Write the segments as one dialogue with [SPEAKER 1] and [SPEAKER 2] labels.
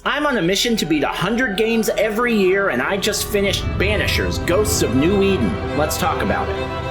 [SPEAKER 1] I'm on a mission to beat 100 games every year, and I just finished Banishers, Ghosts of New Eden. Let's talk about it.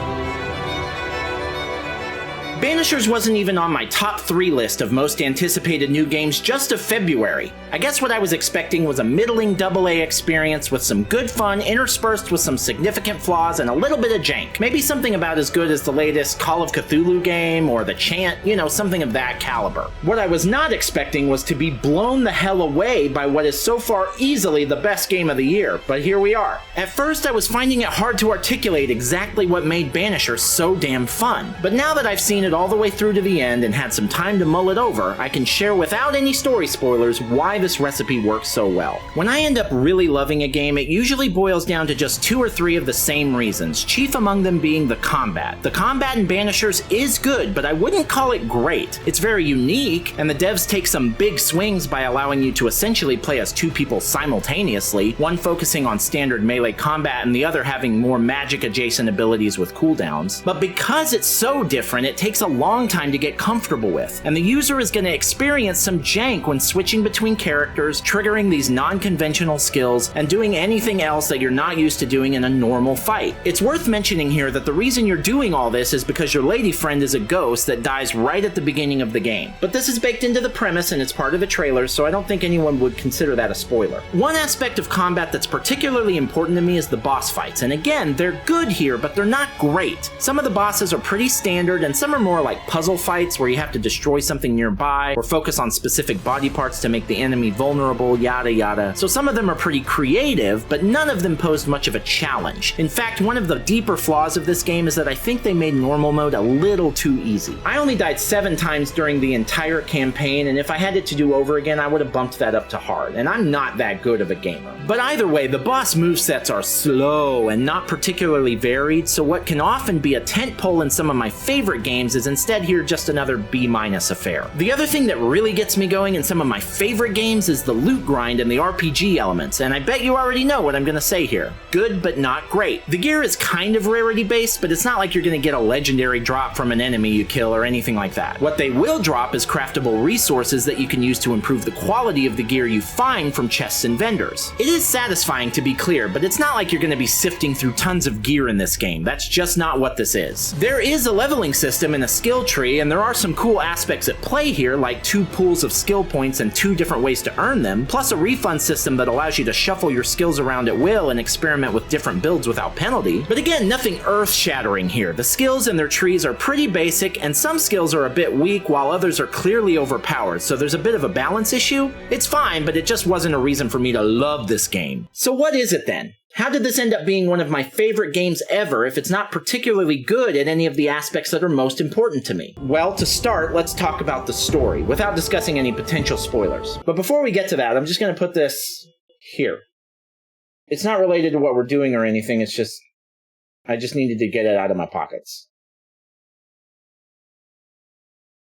[SPEAKER 1] Banishers wasn't even on my top 3 list of most anticipated new games just of February. I guess what I was expecting was a middling AA experience with some good fun interspersed with some significant flaws and a little bit of jank. Maybe something about as good as the latest Call of Cthulhu game or The Chant, something of that caliber. What I was not expecting was to be blown the hell away by what is so far easily the best game of the year, but here we are. At first I was finding it hard to articulate exactly what made Banishers so damn fun, but now that I've seen it all the way through to the end and had some time to mull it over, I can share without any story spoilers why this recipe works so well. When I end up really loving a game, it usually boils down to just 2 or 3 of the same reasons, chief among them being the combat. The combat in Banishers is good, but I wouldn't call it great. It's very unique, and the devs take some big swings by allowing you to essentially play as 2 people simultaneously, one focusing on standard melee combat and the other having more magic-adjacent abilities with cooldowns. But because it's so different, it takes a long time to get comfortable with, and the user is going to experience some jank when switching between characters, triggering these non-conventional skills, and doing anything else that you're not used to doing in a normal fight. It's worth mentioning here that the reason you're doing all this is because your lady friend is a ghost that dies right at the beginning of the game. But this is baked into the premise and it's part of the trailer, so I don't think anyone would consider that a spoiler. One aspect of combat that's particularly important to me is the boss fights, and again, they're good here, but they're not great. Some of the bosses are pretty standard, and some are more like puzzle fights where you have to destroy something nearby or focus on specific body parts to make the enemy vulnerable, yada yada. So some of them are pretty creative, but none of them posed much of a challenge. In fact, one of the deeper flaws of this game is that I think they made normal mode a little too easy. I only died 7 times during the entire campaign, and if I had it to do over again, I would have bumped that up to hard, and I'm not that good of a gamer. But either way, the boss movesets are slow and not particularly varied, so what can often be a tentpole in some of my favorite games is instead here just another B- affair. The other thing that really gets me going in some of my favorite games is the loot grind and the RPG elements, and I bet you already know what I'm gonna say here. Good, but not great. The gear is kind of rarity based, but it's not like you're gonna get a legendary drop from an enemy you kill or anything like that. What they will drop is craftable resources that you can use to improve the quality of the gear you find from chests and vendors. It is satisfying to be clear, but it's not like you're gonna be sifting through tons of gear in this game. That's just not what this is. There is a leveling system and a skill tree, and there are some cool aspects at play here, like 2 pools of skill points and 2 different ways to earn them, plus a refund system that allows you to shuffle your skills around at will and experiment with different builds without penalty. But again, nothing earth-shattering here. The skills and their trees are pretty basic, and some skills are a bit weak while others are clearly overpowered, so there's a bit of a balance issue. It's fine, but it just wasn't a reason for me to love this game. So what is it then? How did this end up being one of my favorite games ever if it's not particularly good at any of the aspects that are most important to me? Well, to start, let's talk about the story, without discussing any potential spoilers. But before we get to that, I'm just going to put this here. It's not related to what we're doing or anything, it's just, I just needed to get it out of my pockets.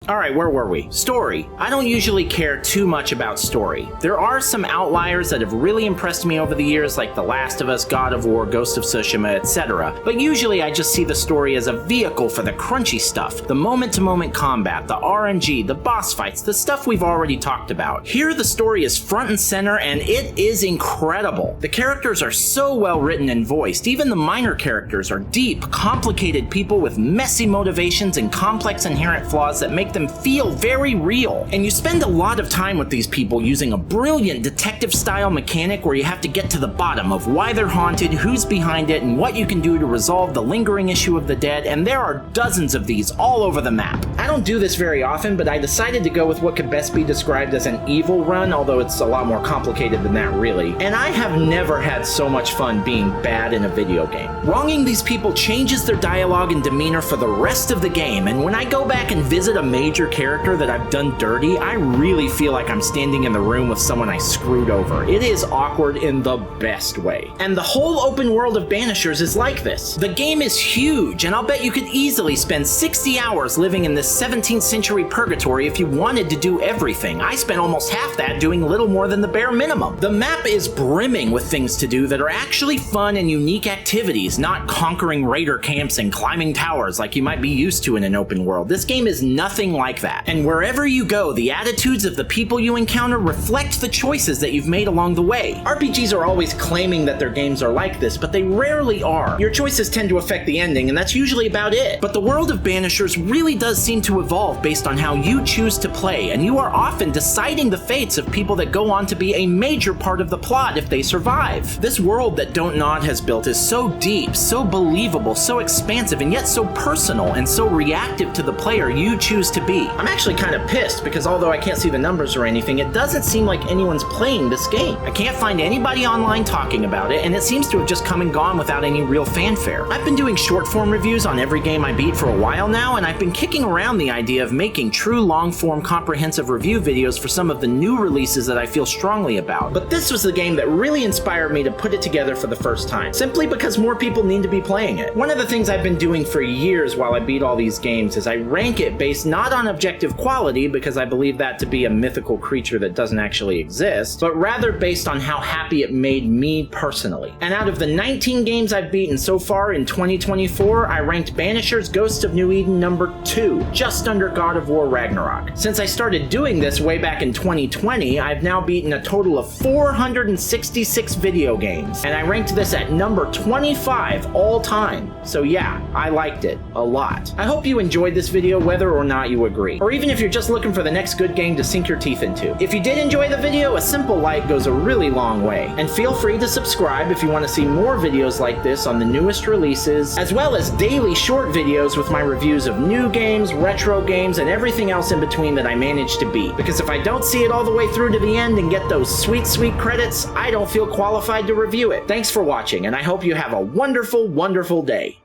[SPEAKER 1] Alright, where were we? Story. I don't usually care too much about story. There are some outliers that have really impressed me over the years, like The Last of Us, God of War, Ghost of Tsushima, etc. But usually I just see the story as a vehicle for the crunchy stuff, the moment-to-moment combat, the RNG, the boss fights, the stuff we've already talked about. Here the story is front and center, and it is incredible. The characters are so well written and voiced. Even the minor characters are deep, complicated people with messy motivations and complex inherent flaws that make them feel very real. And you spend a lot of time with these people using a brilliant detective-style mechanic where you have to get to the bottom of why they're haunted, who's behind it, and what you can do to resolve the lingering issue of the dead, and there are dozens of these all over the map. I don't do this very often, but I decided to go with what could best be described as an evil run, although it's a lot more complicated than that really. And I have never had so much fun being bad in a video game. Wronging these people changes their dialogue and demeanor for the rest of the game, and when I go back and visit a major character that I've done dirty, I really feel like I'm standing in the room with someone I screwed over. It is awkward in the best way. And the whole open world of Banishers is like this. The game is huge, and I'll bet you could easily spend 60 hours living in this 17th century purgatory if you wanted to do everything. I spent almost half that doing little more than the bare minimum. The map is brimming with things to do that are actually fun and unique activities, not conquering raider camps and climbing towers like you might be used to in an open world. This game is nothing anything like that. And wherever you go, the attitudes of the people you encounter reflect the choices that you've made along the way. RPGs are always claiming that their games are like this, but they rarely are. Your choices tend to affect the ending, and that's usually about it. But the world of Banishers really does seem to evolve based on how you choose to play, and you are often deciding the fates of people that go on to be a major part of the plot if they survive. This world that Don't Nod has built is so deep, so believable, so expansive, and yet so personal and so reactive to the player you choose to be. I'm actually kind of pissed because although I can't see the numbers or anything, it doesn't seem like anyone's playing this game. I can't find anybody online talking about it, and it seems to have just come and gone without any real fanfare. I've been doing short form reviews on every game I beat for a while now, and I've been kicking around the idea of making true long form comprehensive review videos for some of the new releases that I feel strongly about. But this was the game that really inspired me to put it together for the first time, simply because more people need to be playing it. One of the things I've been doing for years while I beat all these games is I rank it based not on objective quality, because I believe that to be a mythical creature that doesn't actually exist, but rather based on how happy it made me personally. And out of the 19 games I've beaten so far in 2024, I ranked Banishers Ghosts of New Eden number 2, just under God of War Ragnarok. Since I started doing this way back in 2020, I've now beaten a total of 466 video games, and I ranked this at number 25 all time. So yeah, I liked it a lot. I hope you enjoyed this video whether or not you agree, or even if you're just looking for the next good game to sink your teeth into. If you did enjoy the video, a simple like goes a really long way. And feel free to subscribe if you want to see more videos like this on the newest releases, as well as daily short videos with my reviews of new games, retro games, and everything else in between that I managed to beat. Because if I don't see it all the way through to the end and get those sweet, sweet credits, I don't feel qualified to review it. Thanks for watching, and I hope you have a wonderful, wonderful day.